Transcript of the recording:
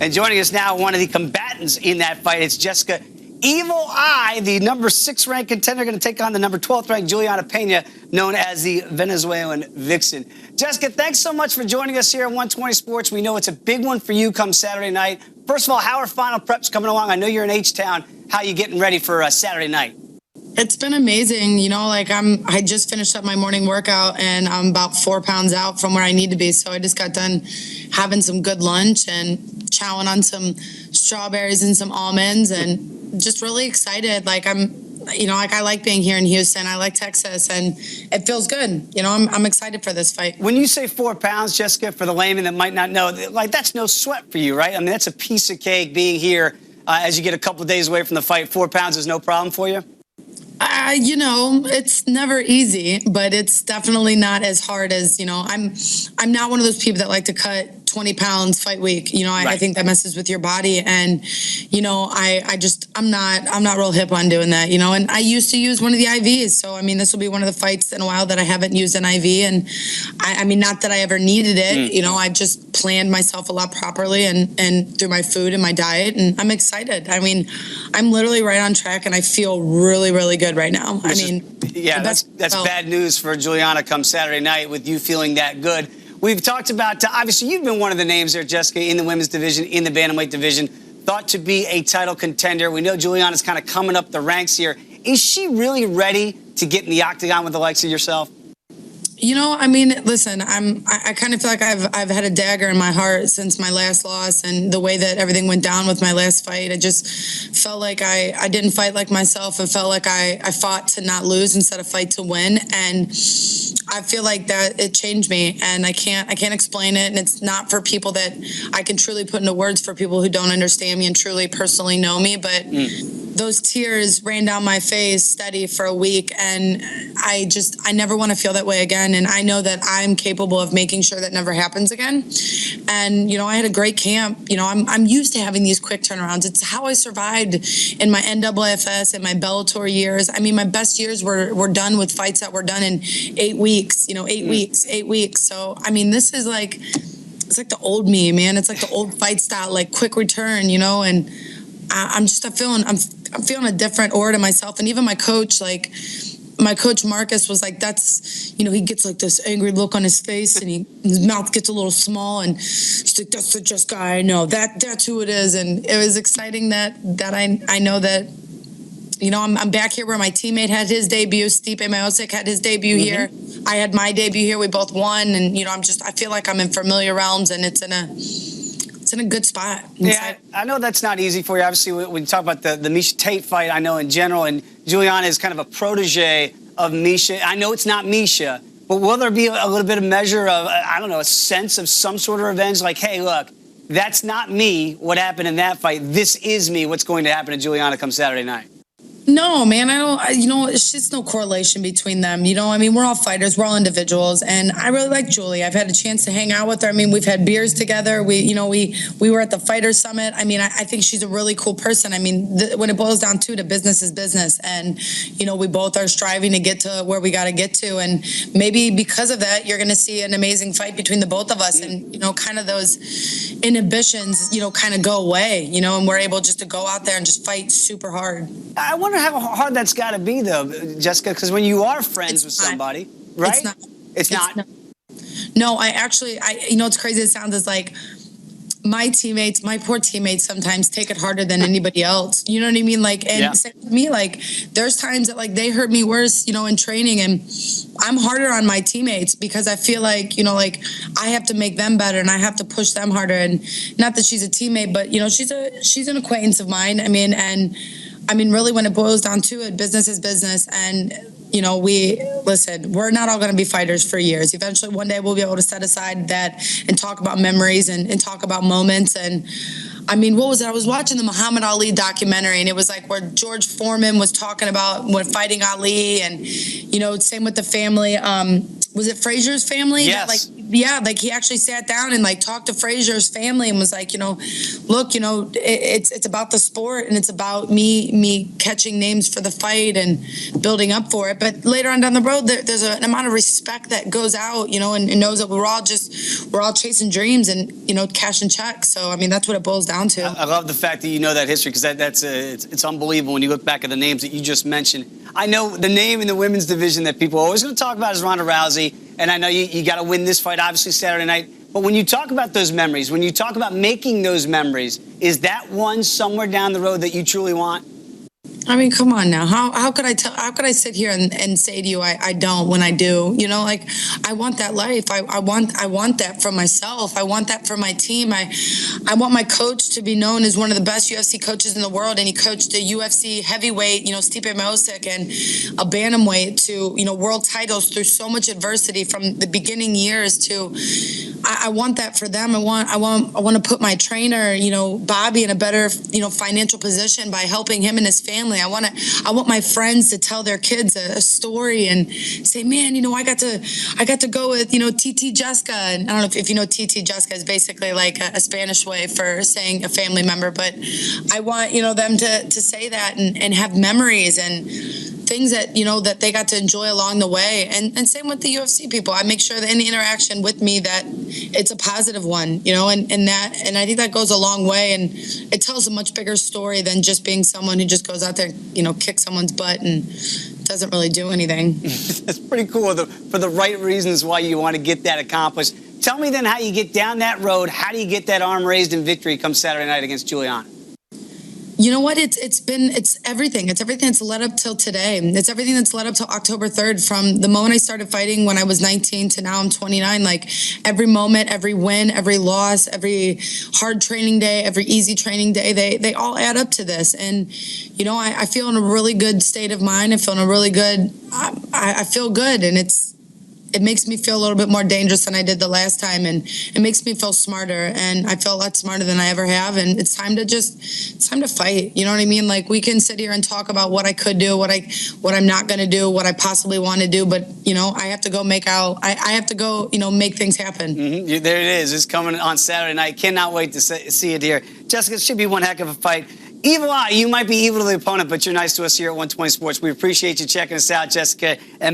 And joining us now, one of the combatants in that fight, it's Jessica Evil Eye, the number 6 ranked contender, going to take on the number 12th ranked Julianna Pena, known as the Venezuelan Vixen. Jessica, thanks so much for joining us here at 120 Sports. We know it's a big one for you come Saturday night. First of all, how are final preps coming along? I know you're in H-Town. How are you getting ready for Saturday night? It's been amazing. You know, like I just finished up my morning workout and I'm about 4 pounds out from where I need to be. So I just got done having some good lunch and chowing on some strawberries and some almonds and just really excited. Like I like being here in Houston. I like Texas and it feels good. You know, I'm excited for this fight. When you say 4 pounds, Jessica, for the layman that might not know, like that's no sweat for you, right? I mean, that's a piece of cake being here as you get a couple of days away from the fight. 4 pounds is no problem for you? You know, it's never easy, but it's definitely not as hard as, you know, I'm not one of those people that like to cut 20 pounds fight week. You know, I think that messes with your body. And, you know, I'm not real hip on doing that, you know, and I used to use one of the IVs. So, I mean, this will be one of the fights in a while that I haven't used an IV. And I mean, not that I ever needed it, you know, I just planned myself a lot properly and through my food and my diet. And I'm excited. I mean, I'm literally right on track and I feel really, really good right now. That's bad news for Julianna come Saturday night with you feeling that good. We've talked about, obviously, you've been one of the names there, Jessica, in the women's division, in the bantamweight division, thought to be a title contender. We know Julianna's kind of coming up the ranks here. Is she really ready to get in the octagon with the likes of yourself? You know, I mean, listen, I kind of feel like I've had a dagger in my heart since my last loss and the way that everything went down with my last fight. I just felt like I didn't fight like myself. I felt like I fought to not lose instead of fight to win. And I feel like that it changed me and I can't explain it. And it's not for people that I can truly put into words for people who don't understand me and truly personally know me. But those tears ran down my face steady for a week. And I never want to feel that way again. And I know that I'm capable of making sure that never happens again. And, you know, I had a great camp. You know, I'm used to having these quick turnarounds. It's how I survived in my NAAFS and my Bellator years. I mean, my best years were done with fights that were done in 8 weeks, you know, 8 weeks. So, I mean, this is like, it's like the old me, man. It's like the old fight style, like quick return, you know, and I'm feeling a different aura to myself. And even my coach, like, my coach Marcus was like, that's, you know, he gets like this angry look on his face and his mouth gets a little small and he's like, that's the just guy I know. That's who it is. And it was exciting that I know that, you know, I'm back here where my teammate had his debut. Stipe Miocic had his debut here. I had my debut here. We both won. And, you know, I feel like I'm in familiar realms and it's in a good spot. Yeah, I know that's not easy for you. Obviously, when you talk about the Miesha Tate fight, I know in general, and Julianna is kind of a protege of Miesha. I know it's not Miesha, but will there be a little bit of measure of, I don't know, a sense of some sort of revenge? Like, hey, look, that's not me, what happened in that fight. This is me, what's going to happen to Julianna come Saturday night. No, man, you know, it's just no correlation between them. You know, I mean, we're all fighters, we're all individuals. And I really like Julie. I've had a chance to hang out with her. I mean, we've had beers together. We were at the Fighter Summit. I mean, I think she's a really cool person. I mean, when it boils down to it, business is business. And, you know, we both are striving to get to where we got to get to. And maybe because of that, you're going to see an amazing fight between the both of us. And, you know, kind of those inhibitions, you know, kind of go away, you know, and we're able just to go out there and just fight super hard. I wonder how hard that's got to be, though, Jessica, because when you are friends with somebody, right? It's not. No, you know, it's crazy. It sounds as like my poor teammates sometimes take it harder than anybody else. You know what I mean? Like, and same with me, like, there's times that like they hurt me worse, you know, in training, and I'm harder on my teammates because I feel like, you know, like I have to make them better and I have to push them harder. And not that she's a teammate, but you know, she's an acquaintance of mine. I mean, really, when it boils down to it, business is business. And, you know, we're not all going to be fighters for years. Eventually, one day we'll be able to set aside that and talk about memories and talk about moments. And I mean, what was it? I was watching the Muhammad Ali documentary, and it was like where George Foreman was talking about when fighting Ali, and, you know, same with the family. Was it Frazier's family? Yes. That, like, yeah, like he actually sat down and like talked to Frazier's family and was like, look, it's about the sport and it's about me catching names for the fight and building up for it. But later on down the road, there's an amount of respect that goes out, and knows that we're all chasing dreams and cashing checks. So I mean, that's what it boils down to. I love the fact that you know that history, because it's unbelievable when you look back at the names that you just mentioned. I know the name in the women's division that people are always going to talk about is Ronda Rousey, and I know you got to win this fight, obviously, Saturday night. But when you talk about those memories, when you talk about making those memories, is that one somewhere down the road that you truly want? I mean, come on now. How could I sit here and say to you I don't when I do? Like I want that life. I want that for myself. I want that for my team. I want my coach to be known as one of the best UFC coaches in the world, and he coached a UFC heavyweight, Stipe Miocic, and a bantamweight to world titles through so much adversity from the beginning years to. I want that for them. I want to put my trainer, Bobby, in a better, financial position by helping him and his family. I want my friends to tell their kids a story and say, man, I got to go with, TT Jessica. And I don't know if you know TT Jessica is basically like a Spanish way for saying a family member, but I want, them to say that and have memories and things that that they got to enjoy along the way, and same with the UFC people. I make sure that any interaction with me that it's a positive one, and I think that goes a long way, and it tells a much bigger story than just being someone who just goes out there, kicks someone's butt and doesn't really do anything. That's pretty cool for the right reasons why you want to get that accomplished. Tell me then how you get down that road. How do you get that arm raised in victory come Saturday night against Julianna? You know what? It's everything. It's everything that's led up till today. It's everything that's led up till October 3rd. From the moment I started fighting when I was 19 to now I'm 29, like every moment, every win, every loss, every hard training day, every easy training day, they all add up to this. And, I feel in a really good state of mind. I feel in a really good, I feel good. And it makes me feel a little bit more dangerous than I did the last time, and it makes me feel smarter, and I feel a lot smarter than I ever have, and it's time to fight. You know what I mean? Like, we can sit here and talk about what I could do, what I'm not going to do, what I possibly want to do, but I have to go I have to go make things happen. Mm-hmm. There it is. It's coming on Saturday night. Cannot wait to see it here. Jessica, it should be one heck of a fight. Evil Eye, you might be evil to the opponent, but you're nice to us here at 120 Sports. We appreciate you checking us out, Jessica. And